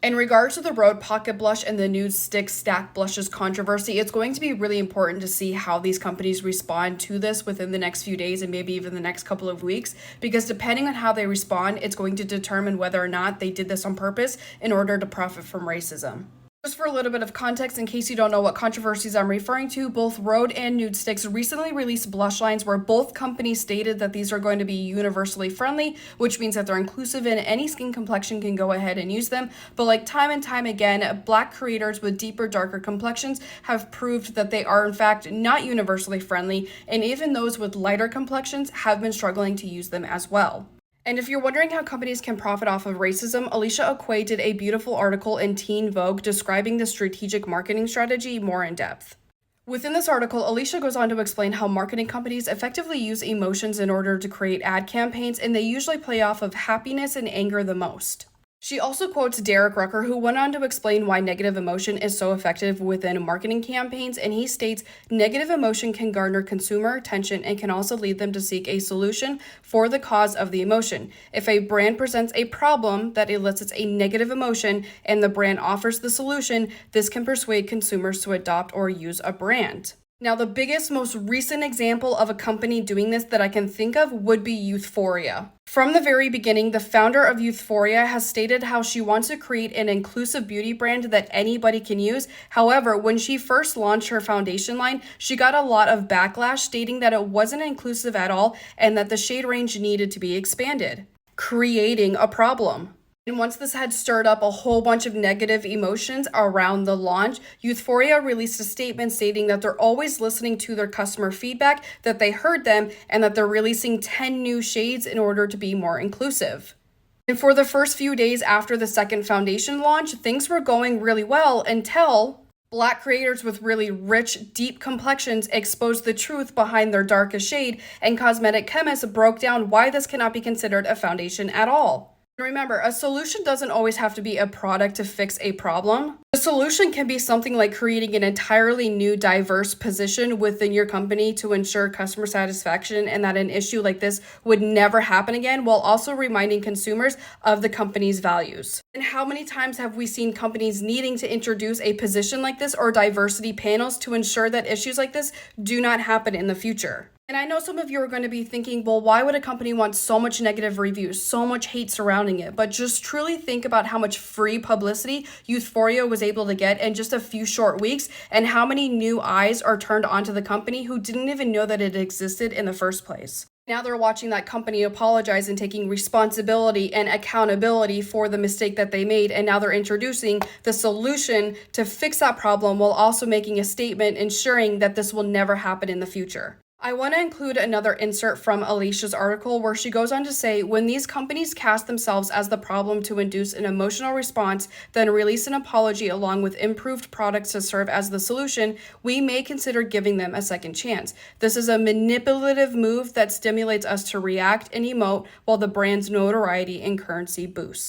In regards to the Rhode Pocket Blush and the Nudestix Stack Blushes controversy, it's going to be really important to see how these companies respond to this within the next few days and maybe even the next couple of weeks, because depending on how they respond, it's going to determine whether or not they did this on purpose in order to profit from racism. Just for a little bit of context, in case you don't know what controversies I'm referring to, both Rhode and Nudestix recently released blush lines where both companies stated that these are going to be universally friendly, which means that they're inclusive and any skin complexion can go ahead and use them. But like time and time again, Black creators with deeper, darker complexions have proved that they are in fact not universally friendly, and even those with lighter complexions have been struggling to use them as well. And if you're wondering how companies can profit off of racism, Alisha Acquaye did a beautiful article in Teen Vogue describing the strategic marketing strategy more in depth. Within this article, Alisha goes on to explain how marketing companies effectively use emotions in order to create ad campaigns, and they usually play off of happiness and anger the most. She also quotes Derek Rucker, who went on to explain why negative emotion is so effective within marketing campaigns, and he states, negative emotion can garner consumer attention and can also lead them to seek a solution for the cause of the emotion. If a brand presents a problem that elicits a negative emotion and the brand offers the solution, this can persuade consumers to adopt or use a brand. Now, the biggest, most recent example of a company doing this that I can think of would be Youthforia. From the very beginning, the founder of Youthforia has stated how she wants to create an inclusive beauty brand that anybody can use. However, when she first launched her foundation line, she got a lot of backlash stating that it wasn't inclusive at all and that the shade range needed to be expanded, creating a problem. And once this had stirred up a whole bunch of negative emotions around the launch, Youthforia released a statement stating that they're always listening to their customer feedback, that they heard them, and that they're releasing 10 new shades in order to be more inclusive. And for the first few days after the second foundation launch, things were going really well until Black creators with really rich, deep complexions exposed the truth behind their darkest shade, and cosmetic chemists broke down why this cannot be considered a foundation at all. Remember, a solution doesn't always have to be a product to fix a problem. The solution can be something like creating an entirely new, diverse position within your company to ensure customer satisfaction and that an issue like this would never happen again, while also reminding consumers of the company's values. And how many times have we seen companies needing to introduce a position like this or diversity panels to ensure that issues like this do not happen in the future? And I know some of you are going to be thinking, well, why would a company want so much negative reviews, so much hate surrounding it? But just truly think about how much free publicity Youthforia was able to get in just a few short weeks, and how many new eyes are turned onto the company who didn't even know that it existed in the first place. Now they're watching that company apologize and taking responsibility and accountability for the mistake that they made, and now they're introducing the solution to fix that problem while also making a statement ensuring that this will never happen in the future. I want to include another insert from Alisha's article where she goes on to say, when these companies cast themselves as the problem to induce an emotional response, then release an apology along with improved products to serve as the solution, we may consider giving them a second chance. This is a manipulative move that stimulates us to react and emote while the brand's notoriety and currency boosts.